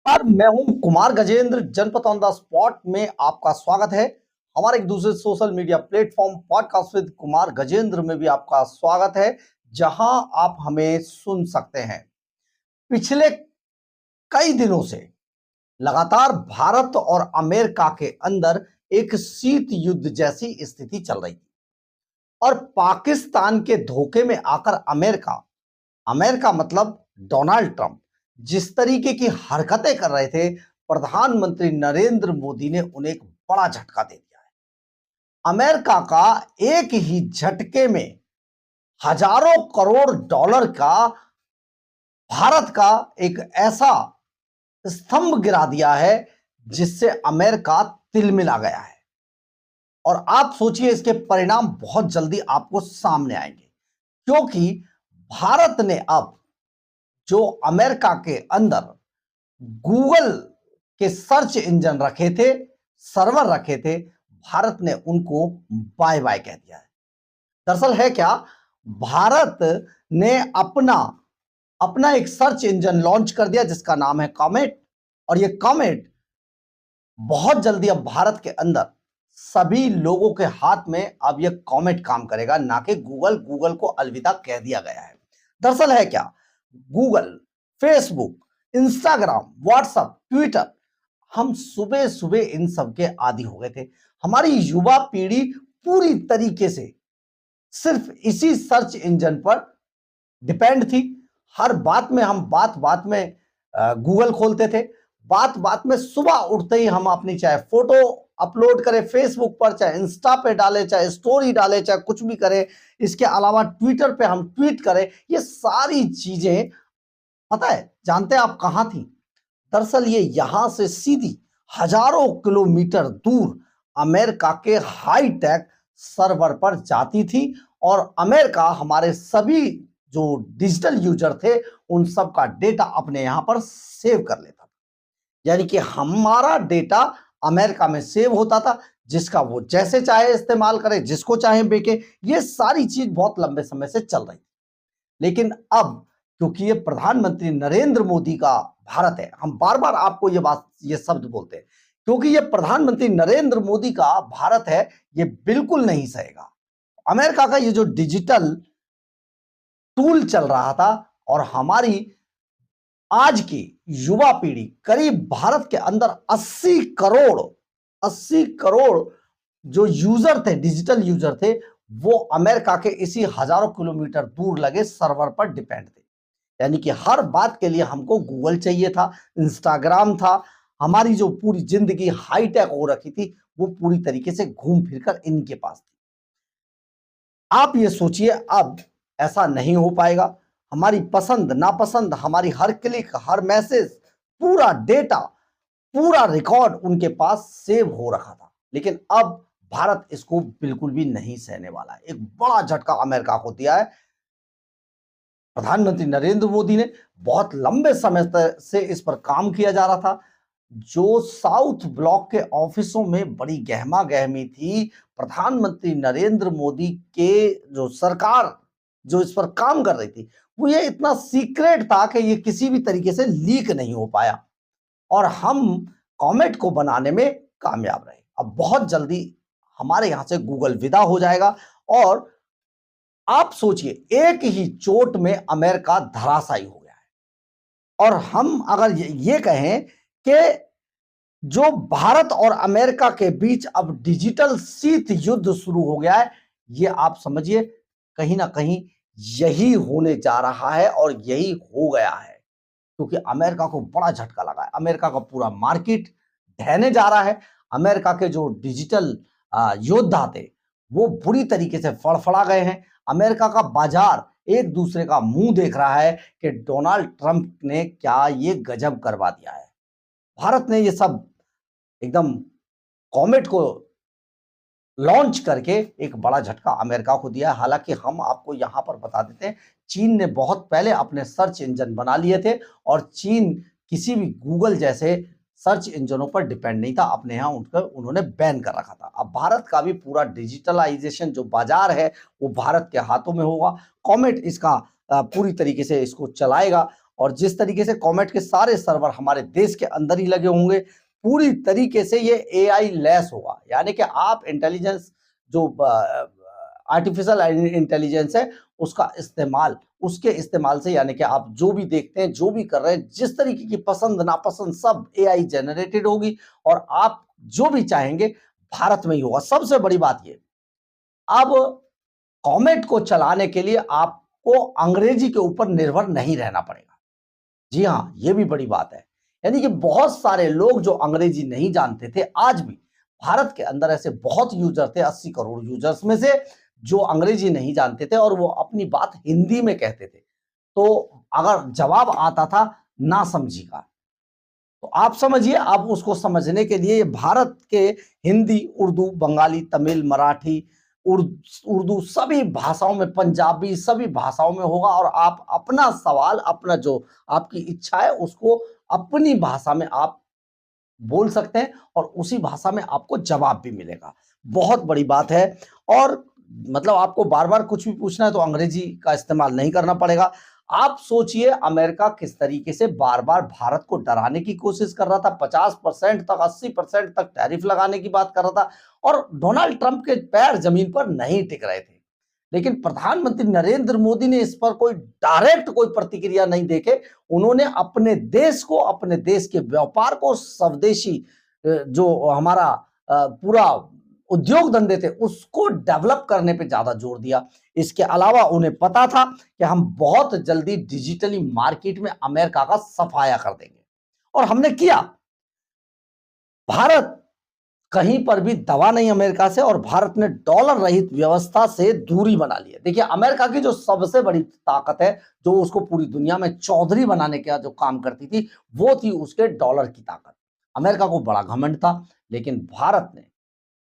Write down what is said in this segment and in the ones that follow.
और मैं हूं कुमार गजेंद्र। जनपद ऑन द स्पॉट में आपका स्वागत है। हमारे एक दूसरे social media platform podcast with Kumar Gajendra में भी आपका स्वागत है, जहां आप हमें सुन सकते हैं। पिछले कई दिनों से लगातार भारत और अमेरिका के अंदर एक शीत युद्ध जैसी स्थिति चल रही थी और पाकिस्तान के धोखे में आकर अमेरिका अमेरिका मतलब डोनाल्ड ट्रंप जिस तरीके की हरकतें कर रहे थे, प्रधानमंत्री नरेंद्र मोदी ने उन्हें एक बड़ा झटका दे दिया है। अमेरिका का एक ही झटके में हजारों करोड़ डॉलर का भारत का एक ऐसा स्तंभ गिरा दिया है जिससे अमेरिका तिलमिला गया है। और आप सोचिए, इसके परिणाम बहुत जल्दी आपको सामने आएंगे, क्योंकि भारत ने अब जो अमेरिका के अंदर गूगल के सर्च इंजन रखे थे, सर्वर रखे थे, भारत ने उनको बाय बाय कह दिया है। दरअसल है क्या, भारत ने अपना अपना एक सर्च इंजन लॉन्च कर दिया जिसका नाम है कॉमेट। और ये कॉमेट बहुत जल्दी अब भारत के अंदर सभी लोगों के हाथ में अब ये कॉमेट काम करेगा, ना कि गूगल। गूगल को अलविदा कह दिया गया है। दरअसल है क्या, Google, Facebook, Instagram, WhatsApp, Twitter, हम सुबह सुबह इन सब के आदी हो गए थे। हमारी युवा पीढ़ी पूरी तरीके से सिर्फ इसी सर्च इंजन पर डिपेंड थी। हर बात में हम बात बात में गूगल खोलते थे। बात बात में सुबह उठते ही हम अपनी चाहे फोटो अपलोड करें फेसबुक पर, चाहे इंस्टा पे डालें, चाहे स्टोरी डालें, चाहे कुछ भी करें। इसके अलावा ट्विटर पे हम ट्वीट करें। ये सारी चीजें, पता है, जानते हैं आप कहां थी? दरअसल ये यहां से सीधी हजारों किलोमीटर दूर अमेरिका के हाईटेक सर्वर पर जाती थी और अमेरिका हमारे सभी जो डिजिटल यूजर थे उन सब का डेटा अपने यहां पर सेव कर लेता था। यानी कि हमारा डेटा अमेरिका में सेव होता था, जिसका वो जैसे चाहे इस्तेमाल करे, जिसको चाहे बेचे। ये सारी चीज बहुत लंबे समय से चल रही थी। लेकिन अब क्योंकि ये प्रधानमंत्री नरेंद्र मोदी का भारत है, हम बार बार आपको ये शब्द बोलते हैं, क्योंकि ये प्रधानमंत्री नरेंद्र मोदी का भारत है, ये बिल्कुल नहीं सहेगा। अमेरिका का ये जो डिजिटल टूल चल रहा था और हमारी आज की युवा पीढ़ी, करीब भारत के अंदर 80 करोड़ जो यूजर थे, डिजिटल यूजर थे, वो अमेरिका के इसी हजारों किलोमीटर दूर लगे सर्वर पर डिपेंड थे। यानी कि हर बात के लिए हमको गूगल चाहिए था, इंस्टाग्राम था। हमारी जो पूरी जिंदगी हाईटेक हो रखी थी वो पूरी तरीके से घूम फिरकर इनके पास थी। आप ये सोचिए, अब ऐसा नहीं हो पाएगा। हमारी पसंद नापसंद, हमारी हर क्लिक, हर मैसेज, पूरा डेटा, पूरा रिकॉर्ड उनके पास सेव हो रखा था। लेकिन अब भारत इसको बिल्कुल भी नहीं सहने वाला है। एक बड़ा झटका अमेरिका को दिया है। प्रधानमंत्री नरेंद्र मोदी ने बहुत लंबे समय से इस पर काम किया जा रहा था। जो साउथ ब्लॉक के ऑफिसों में बड़ी गहमा गहमी थी, प्रधानमंत्री नरेंद्र मोदी के जो सरकार जो इस पर काम कर रही थी, वो ये इतना सीक्रेट था कि ये किसी भी तरीके से लीक नहीं हो पाया और हम कॉमेट को बनाने में कामयाब रहे। अब बहुत जल्दी हमारे यहां से गूगल विदा हो जाएगा और आप सोचिए, एक ही चोट में अमेरिका धराशायी हो गया है। और हम अगर ये कहें कि जो भारत और अमेरिका के बीच अब डिजिटल शीत युद्ध शुरू हो गया है, ये आप समझिए कहीं ना कहीं यही होने जा रहा है और यही हो गया है। क्योंकि अमेरिका को बड़ा झटका लगा है। अमेरिका का पूरा मार्केट ढहने जा रहा है। अमेरिका के जो डिजिटल योद्धा थे वो बुरी तरीके से फड़फड़ा गए हैं। अमेरिका का बाजार एक दूसरे का मुंह देख रहा है कि डोनाल्ड ट्रंप ने क्या ये गजब करवा दिया है। भारत ने ये सब एकदम कॉमेट को लॉन्च करके एक बड़ा झटका अमेरिका को दिया। हालांकि हम आपको यहां पर बता देते हैं, चीन ने बहुत पहले अपने सर्च इंजन बना लिए थे और चीन किसी भी गूगल जैसे सर्च इंजनों पर डिपेंड नहीं था। अपने यहां उन्होंने बैन कर रखा था। अब भारत का भी पूरा डिजिटलाइजेशन जो बाजार है वो भारत के हाथों में होगा। कॉमेट इसका पूरी तरीके से इसको चलाएगा और जिस तरीके से कॉमेट के सारे सर्वर हमारे देश के अंदर ही लगे होंगे, पूरी तरीके से ये एआई लेस होगा। यानी कि आप इंटेलिजेंस जो आर्टिफिशियल इंटेलिजेंस है उसका इस्तेमाल, उसके इस्तेमाल से, यानी कि आप जो भी देखते हैं, जो भी कर रहे हैं, जिस तरीके की पसंद नापसंद सब एआई जनरेटेड होगी और आप जो भी चाहेंगे भारत में ही होगा। सबसे बड़ी बात ये, अब कॉमेट को चलाने के लिए आपको अंग्रेजी के ऊपर निर्भर नहीं रहना पड़ेगा। जी हाँ, ये भी बड़ी बात है। यानी कि बहुत सारे लोग जो अंग्रेजी नहीं जानते थे, आज भी भारत के अंदर ऐसे बहुत यूजर थे, 80 करोड़ यूजर्स में से, जो अंग्रेजी नहीं जानते थे और वो अपनी बात हिंदी में कहते थे। तो अगर जवाब आता था ना समझी का, तो आप समझिए, अब उसको समझने के लिए भारत के हिंदी, उर्दू, बंगाली, तमिल, मराठी, उर्दू सभी भाषाओं में, पंजाबी सभी भाषाओं में होगा और आप अपना सवाल, अपना जो आपकी इच्छा है उसको अपनी भाषा में आप बोल सकते हैं और उसी भाषा में आपको जवाब भी मिलेगा। बहुत बड़ी बात है। और मतलब आपको बार बार कुछ भी पूछना है तो अंग्रेजी का इस्तेमाल नहीं करना पड़ेगा। आप सोचिए, अमेरिका किस तरीके से बार बार भारत को डराने की कोशिश कर रहा था, 50% तक, 80% तक टैरिफ लगाने की बात कर रहा था और डोनाल्ड ट्रंप के पैर जमीन पर नहीं टिक रहे थे। लेकिन प्रधानमंत्री नरेंद्र मोदी ने इस पर कोई डायरेक्ट कोई प्रतिक्रिया नहीं देके, उन्होंने अपने देश को, अपने देश के व्यापार को, स्वदेशी जो हमारा पूरा उद्योग धंधे थे उसको डेवलप करने पे ज्यादा जोर दिया। इसके अलावा उन्हें पता था कि हम बहुत जल्दी डिजिटली मार्केट में अमेरिका का सफाया कर देंगे और हमने किया। भारत कहीं पर भी दवा नहीं अमेरिका से और भारत ने डॉलर रहित व्यवस्था से दूरी बना ली है। देखिए, अमेरिका की जो सबसे बड़ी ताकत है, जो उसको पूरी दुनिया में चौधरी बनाने का जो काम करती थी, वो थी उसके डॉलर की ताकत। अमेरिका को बड़ा घमंड था, लेकिन भारत ने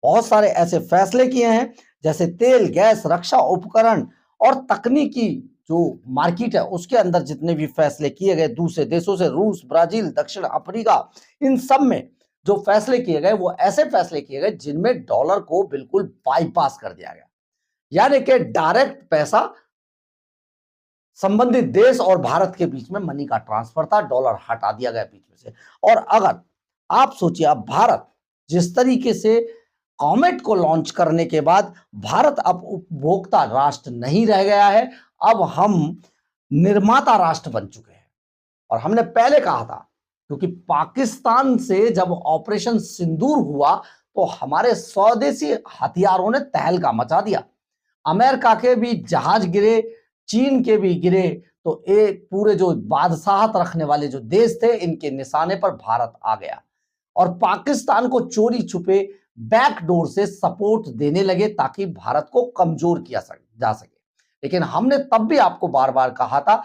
बहुत सारे ऐसे फैसले किए हैं, जैसे तेल, गैस, रक्षा उपकरण और तकनीकी जो मार्केट है उसके अंदर जितने भी फैसले किए गए दूसरे देशों से, रूस, ब्राजील, दक्षिण अफ्रीका, इन सब में जो फैसले किए गए वो ऐसे फैसले किए गए जिनमें डॉलर को बिल्कुल बाईपास कर दिया गया। यानी कि डायरेक्ट पैसा संबंधित देश और भारत के बीच में मनी का ट्रांसफर था, डॉलर हटा दिया गया बीच में से। और अगर आप सोचिए, अब भारत जिस तरीके से कॉमेट को लॉन्च करने के बाद भारत अब उपभोक्ता राष्ट्र नहीं रह गया है, अब हम निर्माता राष्ट्र बन चुके हैं। और हमने पहले कहा था, क्योंकि पाकिस्तान से जब ऑपरेशन सिंदूर हुआ तो हमारे स्वदेशी हथियारों ने तहलका मचा दिया। अमेरिका के भी जहाज गिरे, चीन के भी गिरे, तो एक पूरे जो बादशाहत रखने वाले जो देश थे, इनके निशाने पर भारत आ गया और पाकिस्तान को चोरी छुपे बैकडोर से सपोर्ट देने लगे ताकि भारत को कमजोर किया जा सके। लेकिन हमने तब भी आपको बार बार कहा था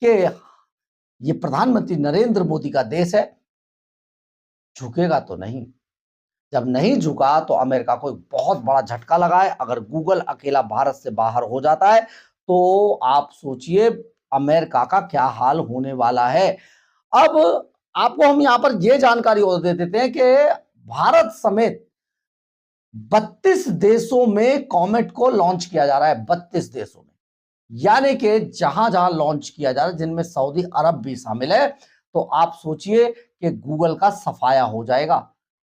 कि ये प्रधानमंत्री नरेंद्र मोदी का देश है, झुकेगा तो नहीं। जब नहीं झुका तो अमेरिका को एक बहुत बड़ा झटका लगा है। अगर गूगल अकेला भारत से बाहर हो जाता है तो आप सोचिए अमेरिका का क्या हाल होने वाला है। अब आपको हम यहां पर यह जानकारी और दे देते हैं कि भारत समेत 32 देशों में कॉमेट को लॉन्च किया जा रहा है। 32 देशों में, यानी कि जहां जहां लॉन्च किया जा रहा है, जिनमें सऊदी अरब भी शामिल है। तो आप सोचिए कि गूगल का सफाया हो जाएगा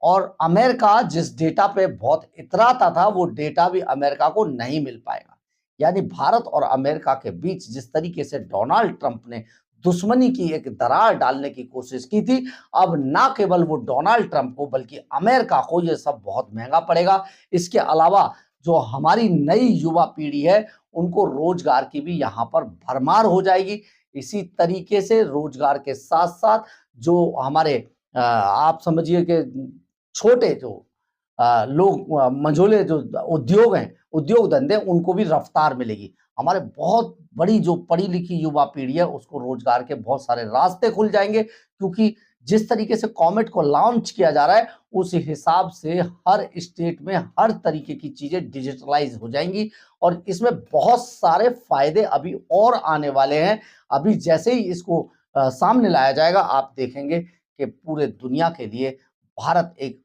और अमेरिका जिस डेटा पे बहुत इतराता था, वो डेटा भी अमेरिका को नहीं मिल पाएगा। यानी भारत और अमेरिका के बीच जिस तरीके से डोनाल्ड ट्रंप ने दुश्मनी की एक दरार डालने की कोशिश की थी, अब ना केवल वो डोनाल्ड ट्रंप को बल्कि अमेरिका को ये सब बहुत महंगा पड़ेगा। इसके अलावा जो हमारी नई युवा पीढ़ी है, उनको रोजगार की भी यहाँ पर भरमार हो जाएगी। इसी तरीके से रोजगार के साथ साथ जो हमारे आप समझिए कि छोटे जो लोग, मंझोले जो उद्योग हैं, उद्योग धंधे, उनको भी रफ्तार मिलेगी। हमारे बहुत बड़ी जो पढ़ी लिखी युवा पीढ़ी है उसको रोजगार के बहुत सारे रास्ते खुल जाएंगे, क्योंकि जिस तरीके से कॉमेट को लॉन्च किया जा रहा है उस हिसाब से हर स्टेट में हर तरीके की चीजें डिजिटलाइज हो जाएंगी और इसमें बहुत सारे फायदे अभी और आने वाले हैं। अभी जैसे ही इसको सामने लाया जाएगा, आप देखेंगे कि पूरे दुनिया के लिए भारत एक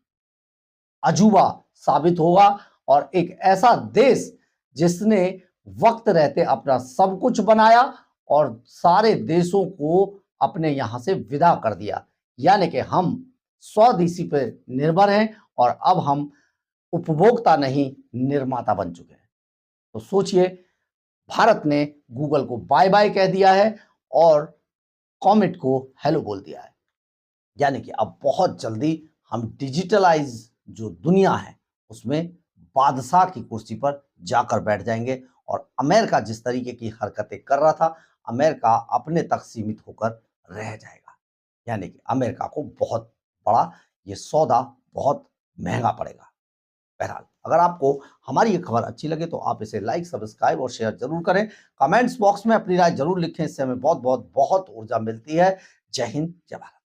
अजूबा साबित होगा और एक ऐसा देश जिसने वक्त रहते अपना सब कुछ बनाया और सारे देशों को अपने यहां से विदा कर दिया, यानी कि हम स्वदेशी पे निर्भर हैं और अब हम उपभोक्ता नहीं निर्माता बन चुके हैं। तो सोचिए, भारत ने गूगल को बाय बाय कह दिया है और कॉमेट को हेलो बोल दिया है। यानी कि अब बहुत जल्दी हम डिजिटलाइज जो दुनिया है उसमें बादशाह की कुर्सी पर जाकर बैठ जाएंगे और अमेरिका जिस तरीके की हरकतें कर रहा था, अमेरिका अपने तक सीमित होकर रह जाएगा। यानी कि अमेरिका को बहुत बड़ा ये सौदा बहुत महंगा पड़ेगा। बहरहाल, अगर आपको हमारी ये खबर अच्छी लगे तो आप इसे लाइक, सब्सक्राइब और शेयर जरूर करें। कमेंट्स बॉक्स में अपनी राय जरूर लिखें, इससे हमें बहुत बहुत बहुत ऊर्जा मिलती है। जय हिंद, जय भारत।